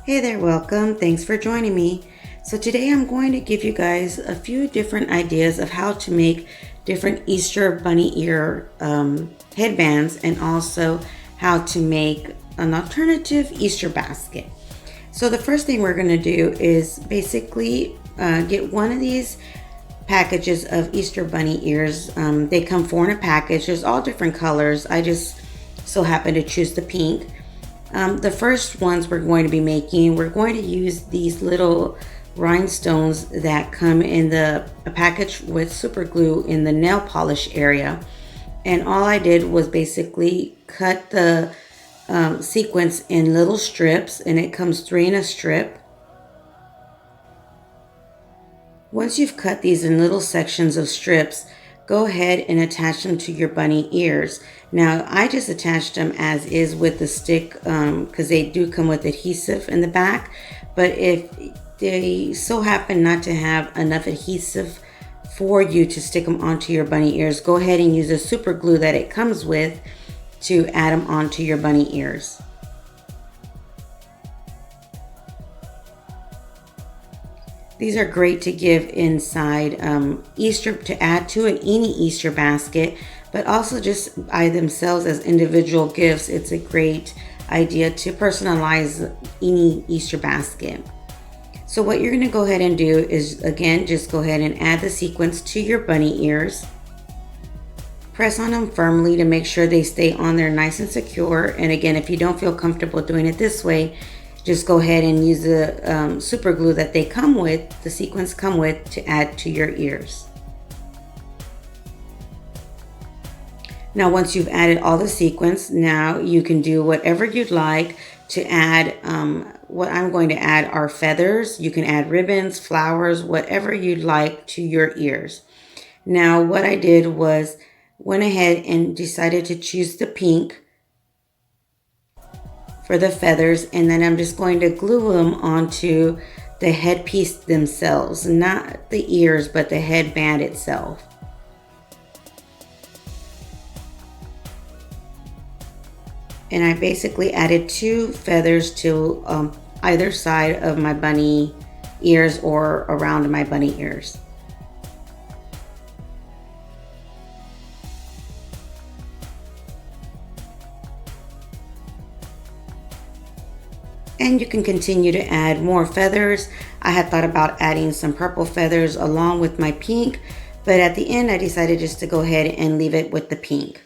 Hey there, welcome. Thanks for joining me. So today I'm going to give you guys a few different ideas of how to make different Easter bunny ear headbands, and also how to make an alternative Easter basket. So the first thing we're going to do is basically get one of these packages of Easter bunny ears. They come four in a package. There's all different colors. I just so happen to choose the pink. The first ones we're going to be making, we're going to use these little rhinestones that come in the package with super glue in the nail polish area. And all I did was basically cut the sequins in little strips, and it comes 3 in a strip. Once you've cut these in little sections of strips, go ahead and attach them to your bunny ears. Now I just attached them as is with the stick because they do come with adhesive in the back, but if they so happen not to have enough adhesive for you to stick them onto your bunny ears, go ahead and use the super glue that it comes with to add them onto your bunny ears. These are great to give inside Easter, to add to any Easter basket, but also just by themselves as individual gifts. It's a great idea to personalize any Easter basket. So what you're going to go ahead and do is, again, just go ahead and add the sequins to your bunny ears. Press on them firmly to make sure they stay on there nice and secure. And again, if you don't feel comfortable doing it this way, just go ahead and use the super glue that they come with, the sequins come with, to add to your ears. Now once you've added all the sequins, now you can do whatever you'd like to add. What I'm going to add are feathers. You can add ribbons, flowers, whatever you'd like to your ears. Now what I did was went ahead and decided to choose the pink for the feathers, and then I'm just going to glue them onto the headpiece themselves, not the ears but the headband itself. And I basically added 2 feathers to either side of my bunny ears or around my bunny ears. And you can continue to add more feathers. I had thought about adding some purple feathers along with my pink, but at the end I decided just to go ahead and leave it with the pink.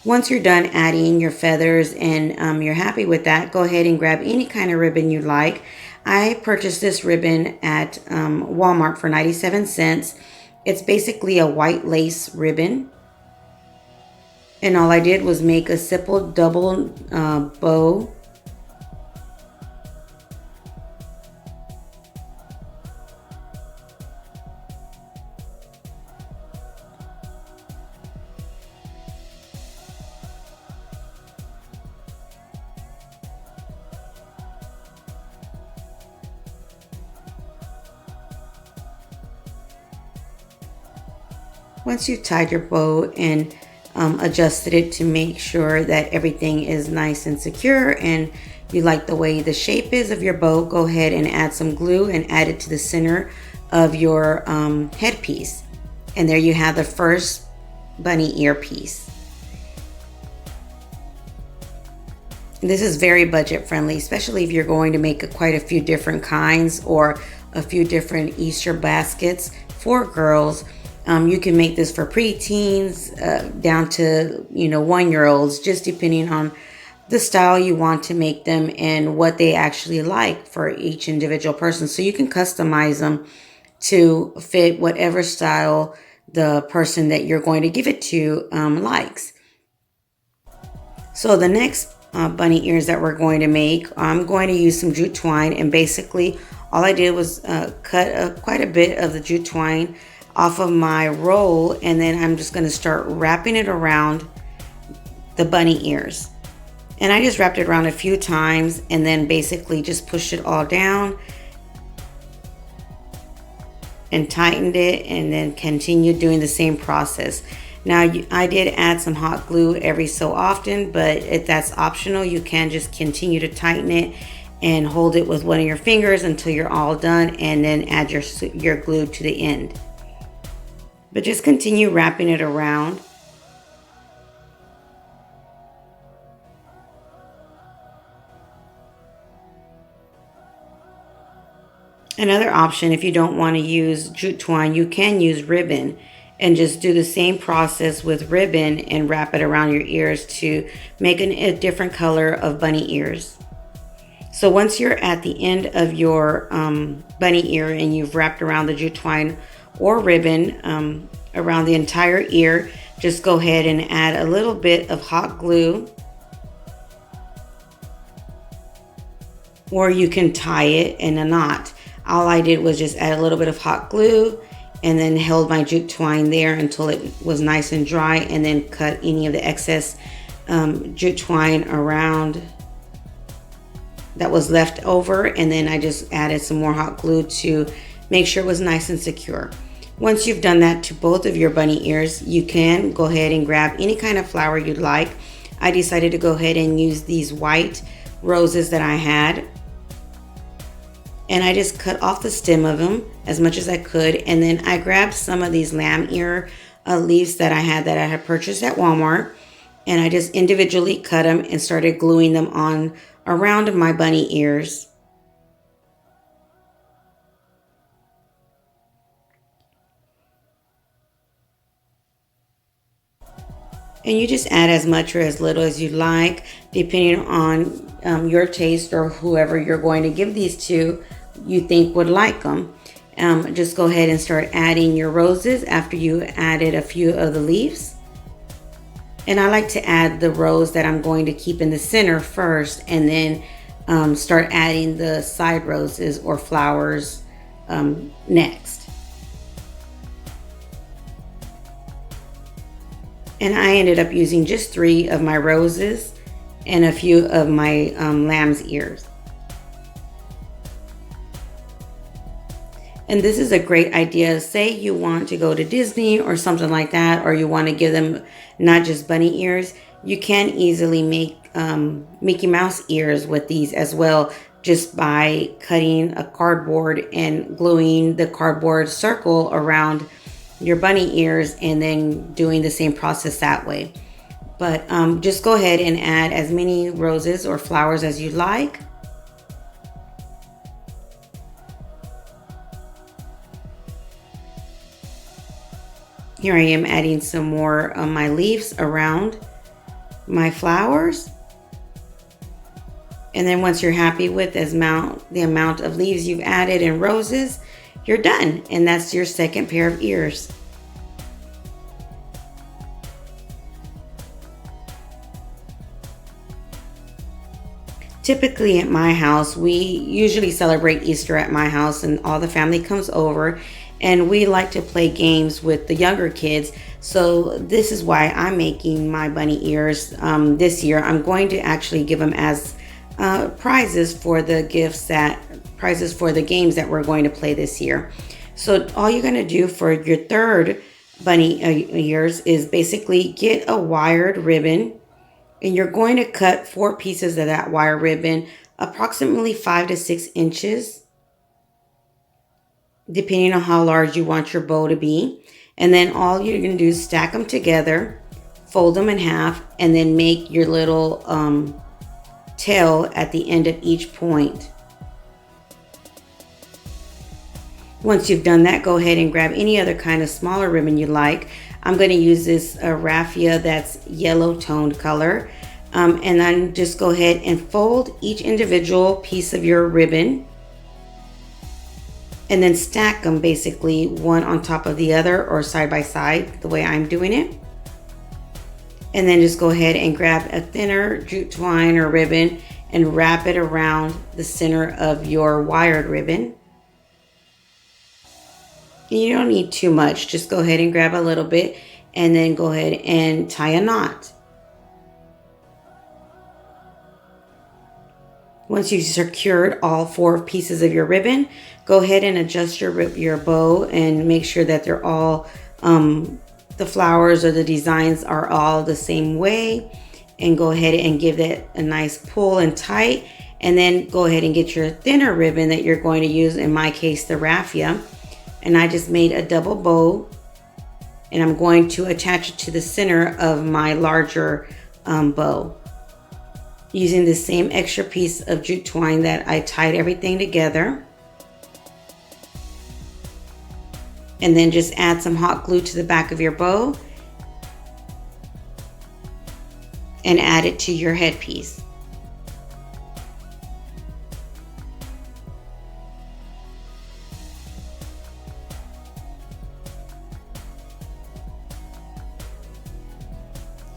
Once you're done adding your feathers and you're happy with that, go ahead and grab any kind of ribbon you like. I purchased this ribbon at Walmart for 97 cents. It's basically a white lace ribbon. And all I did was make a simple double bow. Once you've tied your bow and adjusted it to make sure that everything is nice and secure and you like the way the shape is of your bow, go ahead and add some glue and add it to the center of your headpiece. And there you have the first bunny ear piece. This is very budget friendly, especially if you're going to make quite a few different kinds or a few different Easter baskets for girls. You can make this for preteens down to 1-year-olds, just depending on the style you want to make them and what they actually like for each individual person. So you can customize them to fit whatever style the person that you're going to give it to likes. So the next bunny ears that we're going to make, I'm going to use some jute twine, and basically all I did was cut quite a bit of the jute twine off of my roll, and then I'm just going to start wrapping it around the bunny ears. And I just wrapped it around a few times and then basically just pushed it all down and tightened it, and then continued doing the same process. Now I did add some hot glue every so often, but if that's optional, you can just continue to tighten it and hold it with one of your fingers until you're all done, and then add your glue to the end. But just continue wrapping it around. Another option, if you don't want to use jute twine, you can use ribbon and just do the same process with ribbon and wrap it around your ears to make a different color of bunny ears. So once you're at the end of your bunny ear and you've wrapped around the jute twine or ribbon around the entire ear, just go ahead and add a little bit of hot glue, or you can tie it in a knot. All I did was just add a little bit of hot glue and then held my jute twine there until it was nice and dry, and then cut any of the excess jute twine around that was left over, and then I just added some more hot glue to make sure it was nice and secure. Once you've done that to both of your bunny ears, you can go ahead and grab any kind of flower you'd like. I decided to go ahead and use these white roses that I had, and I just cut off the stem of them as much as I could, and then I grabbed some of these lamb ear leaves that I had purchased at Walmart, and I just individually cut them and started gluing them on around my bunny ears. And you just add as much or as little as you like, depending on your taste or whoever you're going to give these to you think would like them. Just go ahead and start adding your roses after you added a few of the leaves. And I like to add the rose that I'm going to keep in the center first, and then start adding the side roses or flowers next. And I ended up using just 3 of my roses and a few of my lamb's ears. And this is a great idea. Say you want to go to Disney or something like that, or you want to give them not just bunny ears. You can easily make Mickey Mouse ears with these as well, just by cutting a cardboard and gluing the cardboard circle around your bunny ears, and then doing the same process that way. But just go ahead and add as many roses or flowers as you like. Here I am adding some more of my leaves around my flowers. And then once you're happy with the amount of leaves you've added and roses, you're done. And that's your second pair of ears. Typically at my house, we usually celebrate Easter at my house, and all the family comes over, and we like to play games with the younger kids. So this is why I'm making my bunny ears this year. I'm going to actually give them as prizes for the games that we're going to play this year. So all you're going to do for your third bunny ears is basically get a wired ribbon, and you're going to cut 4 pieces of that wire ribbon, approximately 5 to 6 inches, depending on how large you want your bow to be. And then all you're going to do is stack them together, fold them in half, and then make your little tail at the end of each point. Once you've done that, go ahead and grab any other kind of smaller ribbon you like. I'm going to use this raffia that's yellow toned color. And then just go ahead and fold each individual piece of your ribbon, and then stack them basically one on top of the other or side by side, the way I'm doing it. And then just go ahead and grab a thinner jute twine or ribbon and wrap it around the center of your wired ribbon. You don't need too much, just go ahead and grab a little bit and then go ahead and tie a knot. Once you've secured all 4 pieces of your ribbon, go ahead and adjust your bow and make sure that they're all, the flowers or the designs are all the same way, and go ahead and give it a nice pull and tight. And then go ahead and get your thinner ribbon that you're going to use, in my case the raffia, and I just made a double bow, and I'm going to attach it to the center of my larger bow using the same extra piece of jute twine that I tied everything together. And then just add some hot glue to the back of your bow and add it to your headpiece.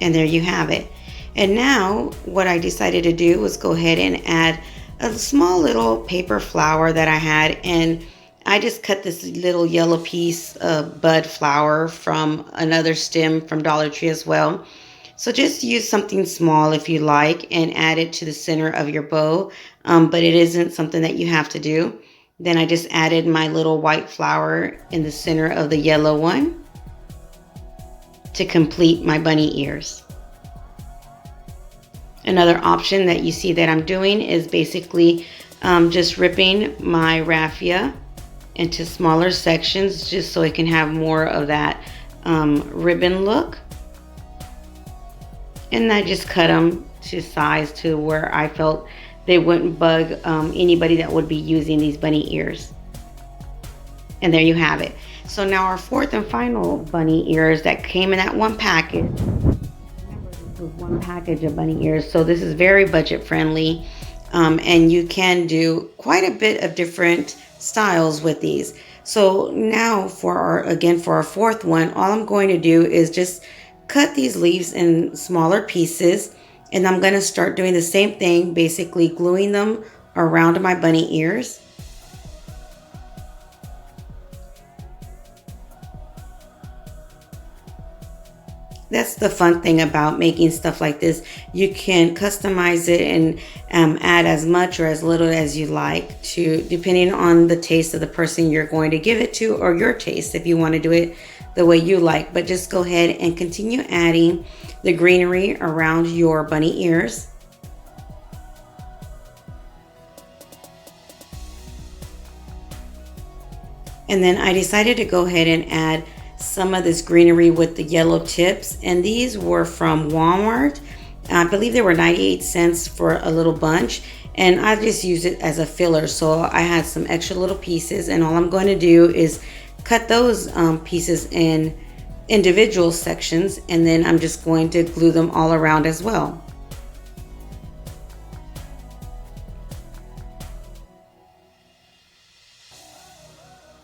And there you have it. And now what I decided to do was go ahead and add a small little paper flower that I had, and I just cut this little yellow piece of bud flower from another stem from Dollar Tree as well. So just use something small if you like and add it to the center of your bow, but it isn't something that you have to do. Then I just added my little white flower in the center of the yellow one to complete my bunny ears. Another option that you see that I'm doing is basically just ripping my raffia into smaller sections just so it can have more of that ribbon look. And I just cut them to size to where I felt they wouldn't bug anybody that would be using these bunny ears. And there you have it. So now our fourth and final bunny ears that came in that one package. With one package of bunny ears, so this is very budget friendly, and you can do quite a bit of different styles with these. So now for our fourth one, all I'm going to do is just cut these leaves in smaller pieces, and I'm going to start doing the same thing, basically gluing them around my bunny ears. That's the fun thing about making stuff like this. You can customize it and add as much or as little as you like, to depending on the taste of the person you're going to give it to, or your taste if you want to do it the way you like. But just go ahead and continue adding the greenery around your bunny ears. And then I decided to go ahead and add some of this greenery with the yellow tips, and these were from Walmart. I believe they were 98 cents for a little bunch, and I just used it as a filler. So I had some extra little pieces, and all I'm going to do is cut those pieces in individual sections, and then I'm just going to glue them all around as well.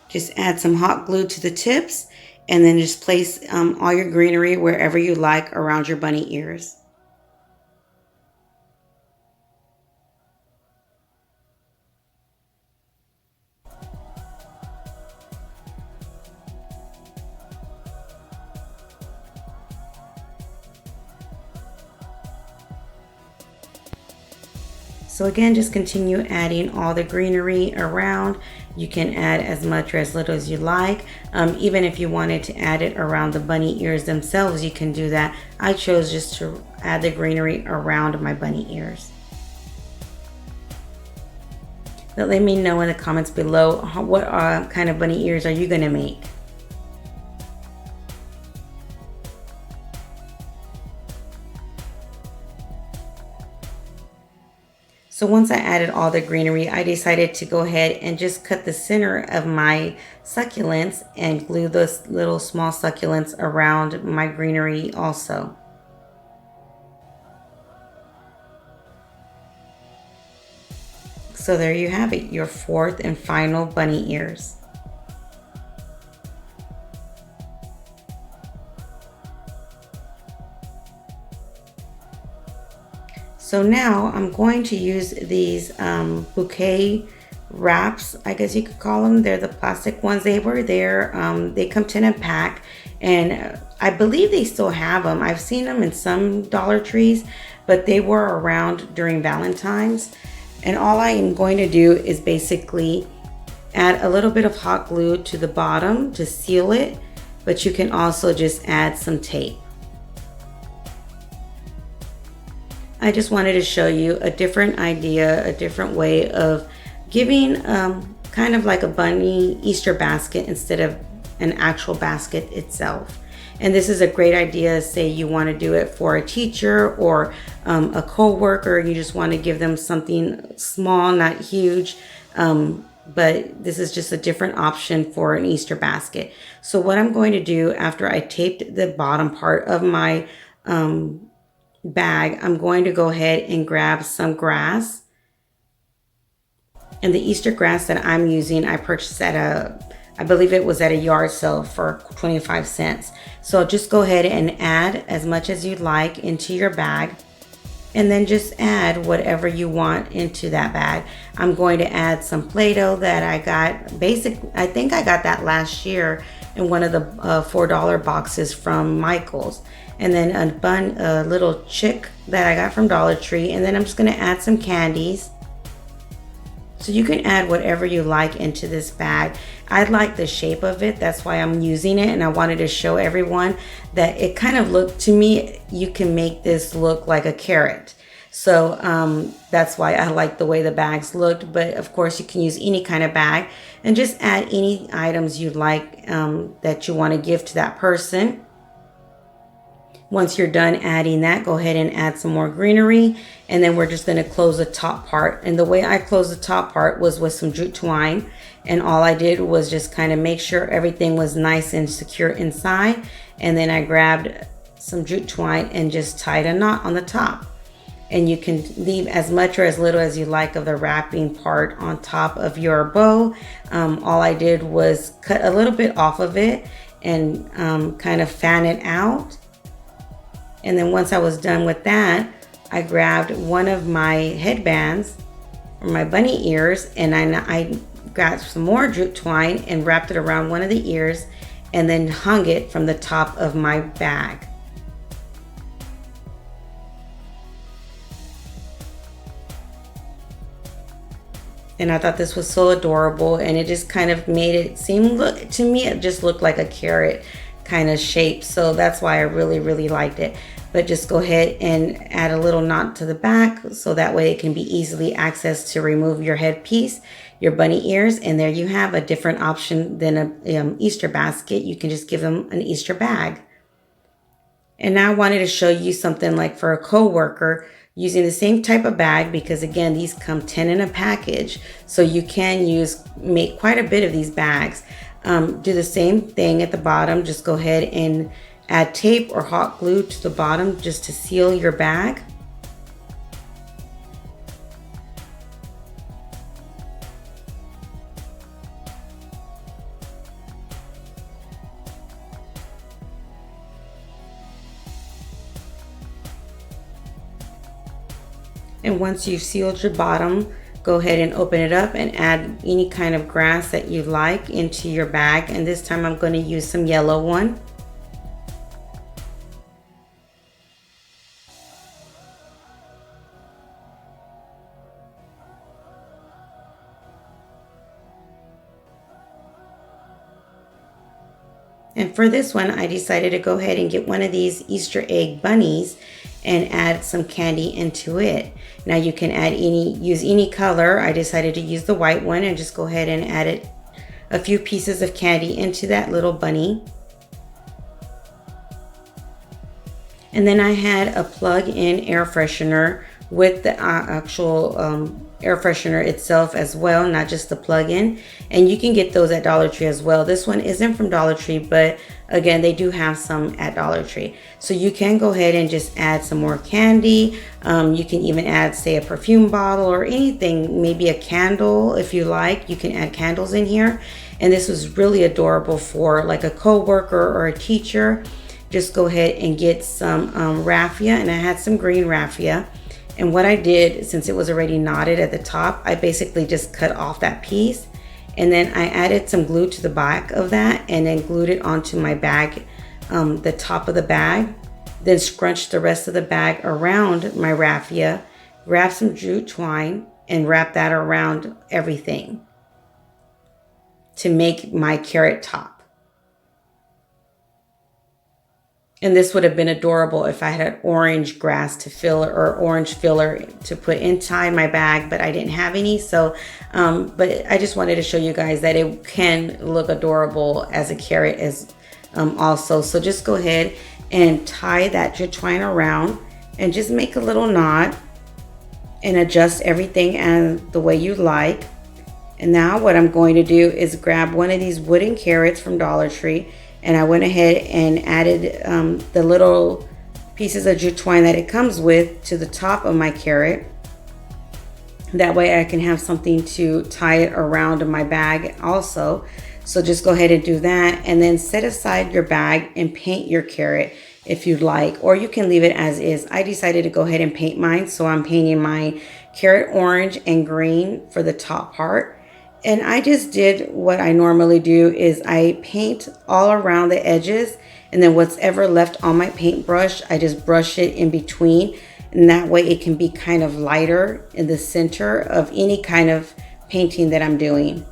Just add some hot glue to the tips, and then just place all your greenery wherever you like around your bunny ears. So again, just continue adding all the greenery around. You can add as much or as little as you like. Even if you wanted to add it around the bunny ears themselves, you can do that. I chose just to add the greenery around my bunny ears. But let me know in the comments below, what kind of bunny ears are you gonna make? So once I added all the greenery, I decided to go ahead and just cut the center of my succulents and glue those little small succulents around my greenery also. So there you have it, your fourth and final bunny ears. So now I'm going to use these bouquet wraps, I guess you could call them. They're the plastic ones. They were there. They come 10 in a pack, and I believe they still have them. I've seen them in some Dollar Trees, but they were around during Valentine's. And all I am going to do is basically add a little bit of hot glue to the bottom to seal it, but you can also just add some tape. I just wanted to show you a different idea, a different way of giving kind of like a bunny Easter basket instead of an actual basket itself. And this is a great idea. Say you want to do it for a teacher or a co-worker. You just want to give them something small, not huge. But this is just a different option for an Easter basket. So what I'm going to do after I taped the bottom part of my bag, I'm going to go ahead and grab some grass. And the Easter grass that I'm using, I purchased at I believe it was at a yard sale for 25 cents. So just go ahead and add as much as you'd like into your bag. And then just add whatever you want into that bag. I'm going to add some Play-Doh that I got I think I got that last year in one of the $4 boxes from Michael's. And then a little chick that I got from Dollar Tree. And then I'm just going to add some candies. So you can add whatever you like into this bag. I like the shape of it. That's why I'm using it. And I wanted to show everyone that it kind of looked, to me, you can make this look like a carrot. So that's why I like the way the bags looked. But of course, you can use any kind of bag and just add any items you'd like that you want to give to that person. Once you're done adding that, go ahead and add some more greenery. And then we're just going to close the top part. And the way I closed the top part was with some jute twine. And all I did was just kind of make sure everything was nice and secure inside. And then I grabbed some jute twine and just tied a knot on the top. And you can leave as much or as little as you like of the wrapping part on top of your bow. All I did was cut a little bit off of it and kind of fan it out. And then once I was done with that, I grabbed one of my headbands or my bunny ears, and I grabbed some more jute twine and wrapped it around one of the ears and then hung it from the top of my bag. And I thought this was so adorable, and it just kind of made it seem, to me, it just looked like a carrot kind of shape. So that's why I really, really liked it. But just go ahead and add a little knot to the back so that way it can be easily accessed to remove your headpiece, your bunny ears, and there you have a different option than a Easter basket. You can just give them an Easter bag. And now I wanted to show you something like for a co-worker using the same type of bag, because again, these come 10 in a package. So you can make quite a bit of these bags. Do the same thing at the bottom. Just go ahead and add tape or hot glue to the bottom just to seal your bag. And once you've sealed your bottom, go ahead and open it up and add any kind of grass that you like into your bag. And this time I'm going to use some yellow one. And for this one, I decided to go ahead and get one of these Easter egg bunnies and add some candy into it. Now you can use any color. I decided to use the white one and just go ahead and add a few pieces of candy into that little bunny. And then I had a plug-in air freshener with the actual air freshener itself as well, not just the plug-in. And you can get those at Dollar Tree as well. This one isn't from Dollar Tree, but again, they do have some at Dollar Tree. So you can go ahead and just add some more candy. You can even add, say, a perfume bottle or anything, maybe a candle if you like. You can add candles in here. And this was really adorable for like a co-worker or a teacher. Just go ahead and get some raffia, and I had some green raffia. And what I did, since it was already knotted at the top, I basically just cut off that piece. And then I added some glue to the back of that and then glued it onto my bag, the top of the bag. Then scrunched the rest of the bag around my raffia, grab some jute twine and wrap that around everything to make my carrot top. And this would have been adorable if I had orange grass to fill or orange filler to put inside my bag, but I didn't have any. So, but I just wanted to show you guys that it can look adorable as a carrot as also. So just go ahead and tie that jute twine around and just make a little knot and adjust everything and the way you like. And now what I'm going to do is grab one of these wooden carrots from Dollar Tree, and I went ahead and added the little pieces of jute twine that it comes with to the top of my carrot. That way I can have something to tie it around in my bag also. So just go ahead and do that, and then set aside your bag and paint your carrot if you'd like, or you can leave it as is. I decided to go ahead and paint mine, so I'm painting my carrot orange and green for the top part. And I just did what I normally do is I paint all around the edges, and then what's ever left on my paintbrush, I just brush it in between, and that way it can be kind of lighter in the center of any kind of painting that I'm doing.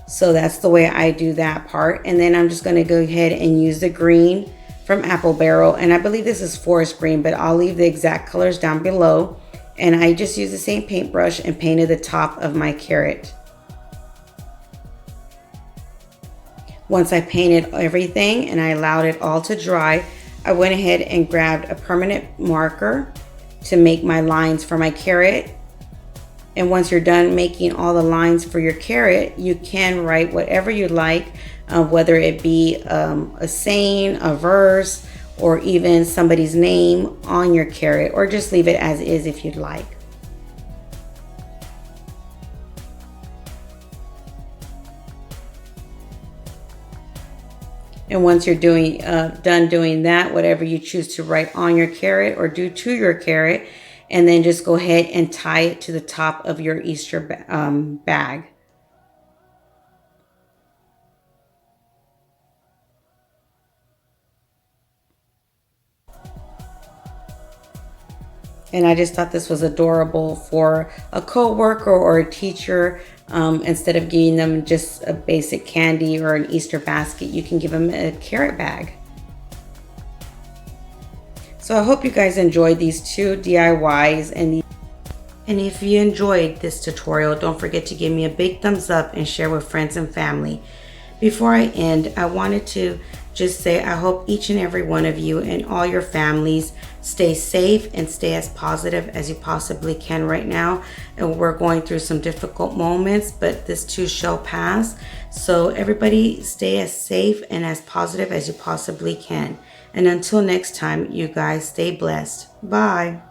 So that's the way I do that part. And then I'm just going to go ahead and use the green from Apple Barrel, and I believe this is forest green, but I'll leave the exact colors down below. And I just used the same paintbrush and painted the top of my carrot. Once I painted everything and I allowed it all to dry, I went ahead and grabbed a permanent marker to make my lines for my carrot. And once you're done making all the lines for your carrot, you can write whatever you like, whether it be a saying, a verse, or even somebody's name on your carrot, or just leave it as is if you'd like. And once you're done doing that, whatever you choose to write on your carrot or do to your carrot, and then just go ahead and tie it to the top of your Easter bag. And I just thought this was adorable for a co-worker or a teacher. Instead of giving them just a basic candy or an Easter basket, you can give them a carrot bag. So I hope you guys enjoyed these two DIYs, and if you enjoyed this tutorial, don't forget to give me a big thumbs up and share with friends and family. Before I end, I wanted to just say I hope each and every one of you and all your families stay safe and stay as positive as you possibly can right now. And we're going through some difficult moments, but this too shall pass. So everybody stay as safe and as positive as you possibly can. And until next time, you guys stay blessed. Bye.